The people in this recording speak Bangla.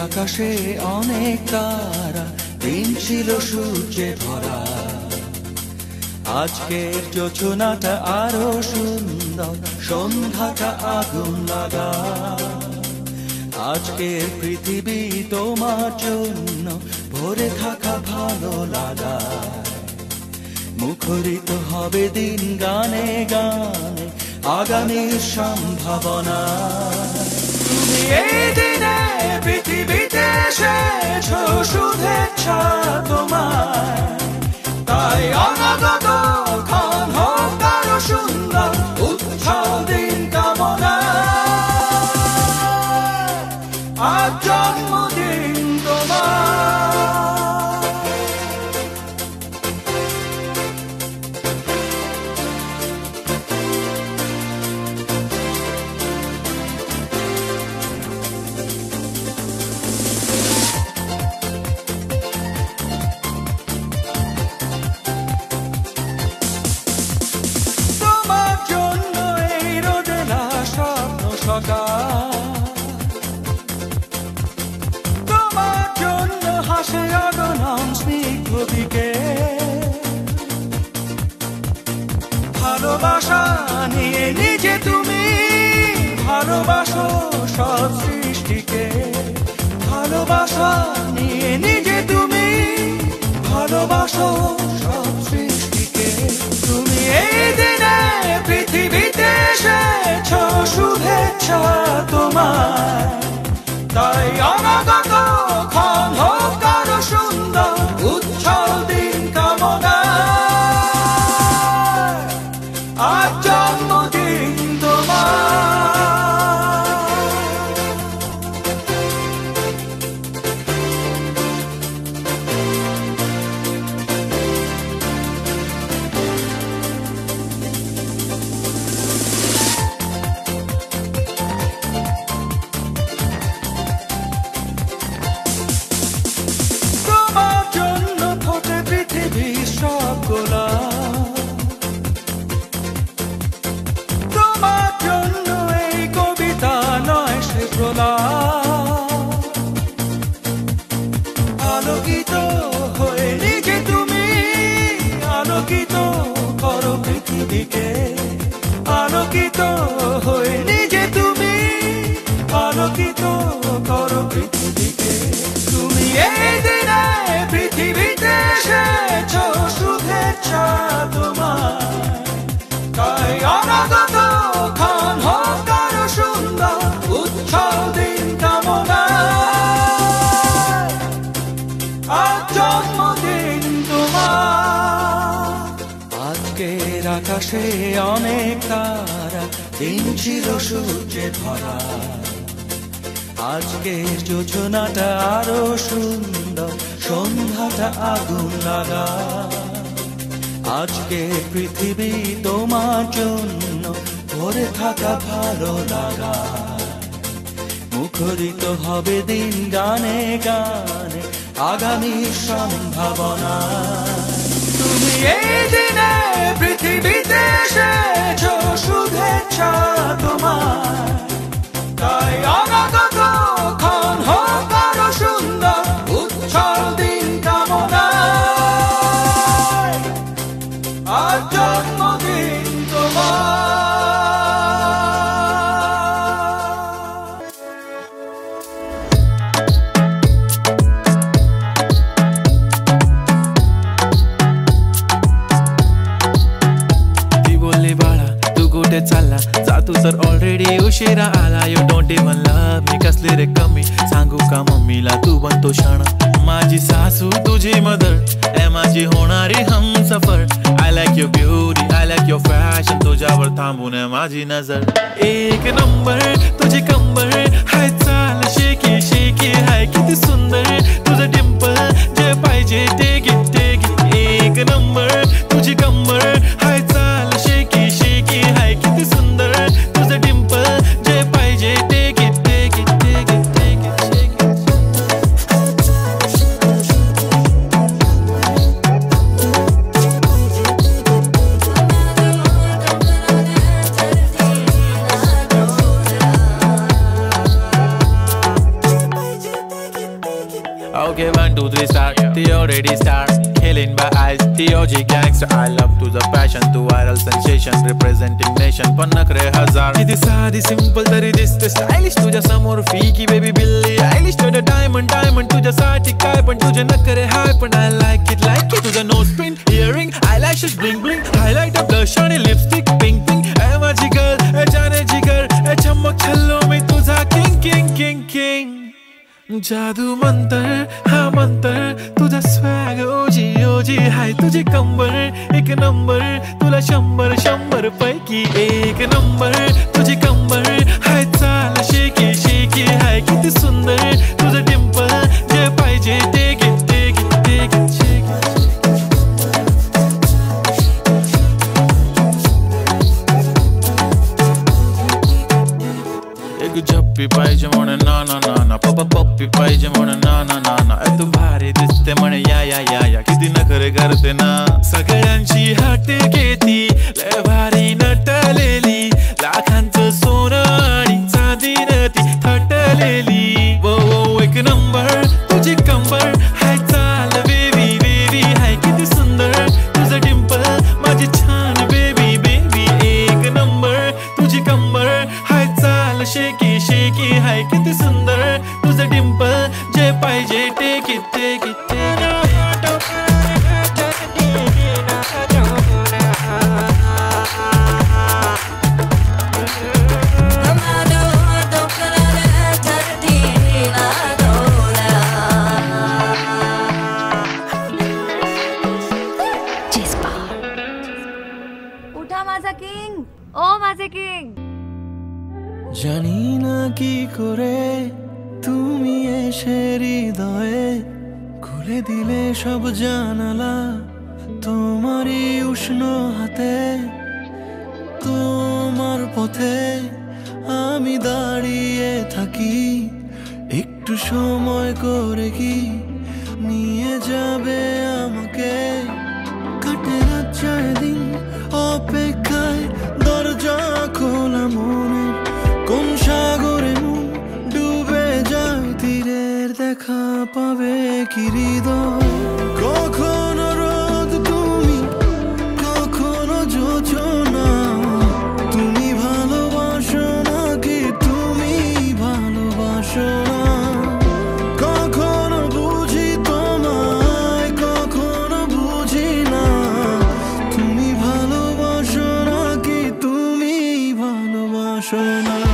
আকাশে অনেক তারা, দিন ছিল সূর্যে ভরা। আজকের যোছনাটা আরো সুন্দর, সন্ধ্যাটা আগুন লাগা। আজকের পৃথিবী তোমার জন্য ভরে থাকা ভালো লাগা। মুখরিত হবে দিন গানে গানে, আগামীর সম্ভাবনা। তুমি এই দিনে পৃথিবীতে এসেছো, শুভেচ্ছা তোমার। তাই অনাগত ক্ষণ হোক আরো সুন্দর, উৎসব দিন কামনা। আজ জন্মদিন তোমার। তোমার জন্য হাসে অগণন স্নিগ্ধ দিকে। ভালোবাসা নিয়ে নিজে তুমি ভালোবাসো সব সৃষ্টিকে। ভালোবাসা নিয়ে নিজে তুমি ভালোবাসো সব সৃষ্টিকে। তুমি এই দিনে পৃথিবীতে এসেছো, শুভেচ্ছা তোমার। তাই অনাগত ক্ষণ হোক আরো সুন্দর, উৎসব দিন কামনা। আজ জন্মদিন তোমার। তোমার জন্য এই কবিতা নয় সে প্রলাপ। আলোকিত হয়ে নিজে তুমি আলোকিত করো পৃথিবীকে। আলোকিত হয়ে নিজে তুমি আলোকিত করো পৃথিবীকে। তুমি এই দিনে পৃথিবীতে এসেছো, শুভেচ্ছা তোমার। তাই অনাগত ক্ষণ হোক আরো সুন্দর, উৎসব দিন কামনা। আজ জন্মদিন তোমার। আজকের আকাশে অনেক তারা, দিন ছিল সূর্যে ভরা। আজকের যোছনাটা আরো সুন্দর, সন্ধ্যাটা আগুন লাগা। আজকে পৃথিবী তোমার জন্য ভরে থাকা ভালো লাগা। মুখরিত হবে দিন গানে গানে, আগামীর সম্ভাবনা। তুমি এই দিনে পৃথিবীতে এসেছো, শুভেচ্ছা তোমার। তাই অনাগত ক্ষণ হোক আরো সুন্দর, উৎসব দিন কামনা। আজ জন্মদিন তোমার। चालला जा तू तर ऑलरेडी उशिरा आला. You don't even love me, कसले रे कमी सांगू का मम्मीला तू बनतो क्षण. माझी सासू तुझी मदर, ए माझी होणारी Humsafar. I like your beauty, I like your fashion, तुझ्यावर थांबून माझी नजर. एक नंबर तुझी कंबर, हाय चाल शेकी शेकी, हाय किती सुंदर तुझं डिंपल. जे पाहिजे टेक इट टेक इट. एक नंबर तुझी कंबर, हाय चाल शेकी शेकी, हाय किती सुंदर तुझं डिंपल. जे पाहिजे take it take it take it take it shake it. 1 2 3 start the already start killing by eyes the OG gangster I love to the passion to viral sensation representing nation पण नखरे हजार किती साधी simple तरी दिसते stylish तुझ्या समोर फीकी baby बिल्ली Eilish to the diamond तुझ्यासाठी काय पण तुझे नखरे हाय पण I like it तुझं nose pin earring eyelashes bling bling highlight of blush आणि lipstick pink pink ए माझी girl ए जाने जिगर ए चमक छल्लो मी तुझा king king king king जादू मंतर हा मंतर तुझा स्वॅग ओजी ओजी हाय तुझी कंबर एक नंबर तुला 100 पैकी एक नंबर तुझी कंबर हाय चाल शेकी शेकी हाय किती सुंदर तुझं डिंपल जे पाहिजे ते घे ते घे ते घे झप्पी पाहिजे म्हणून ना ना ना ना पप्पी पाहिजे म्हणून ना ना ना ना तू भारी दिसते म्हणे या या या या किती नखरे करते ना सगळ्यांची हाट घेती लय भारी नटलेली लाखांचं सोनं आणि चांदीनं ती थटलेली वो वो एक नंबर तुझी कंबर हाय चाल बेबी बेबी हाय किती सुंदर तुझं डिंपल माझी छान बेबी बेबी एक नंबर तुझी कंबर हाय चाल शेकी शेकी हाय किती सुंदर तुझं डिंपल जे पाहिजे टेक इट टेक इट उठा माझा किंग ओ माझे किंग জানি না কি করে তুমি এসে হৃদয়ে খুলে দিলে সব জানালা তোমারই উষ্ণ হাতে তোমার পথে আমি দাঁড়িয়ে থাকি একটু সময় করে কি নিয়ে যাবে আমাকে কাটে না চারদিন অপেক্ষায় দরজা খোলা মনে কোন সাগরে মন ডুবে যায় তীরের দেখা পাবে কি হৃদয় কখনো রোদ তুমি কখনো জোছনা তুমি ভালোবাসো নাকি তুমি ভালোবাসো না কখনো বুঝি তোমায় কখনো বুঝি না তুমি ভালোবাসো নাকি তুমি ভালোবাসো না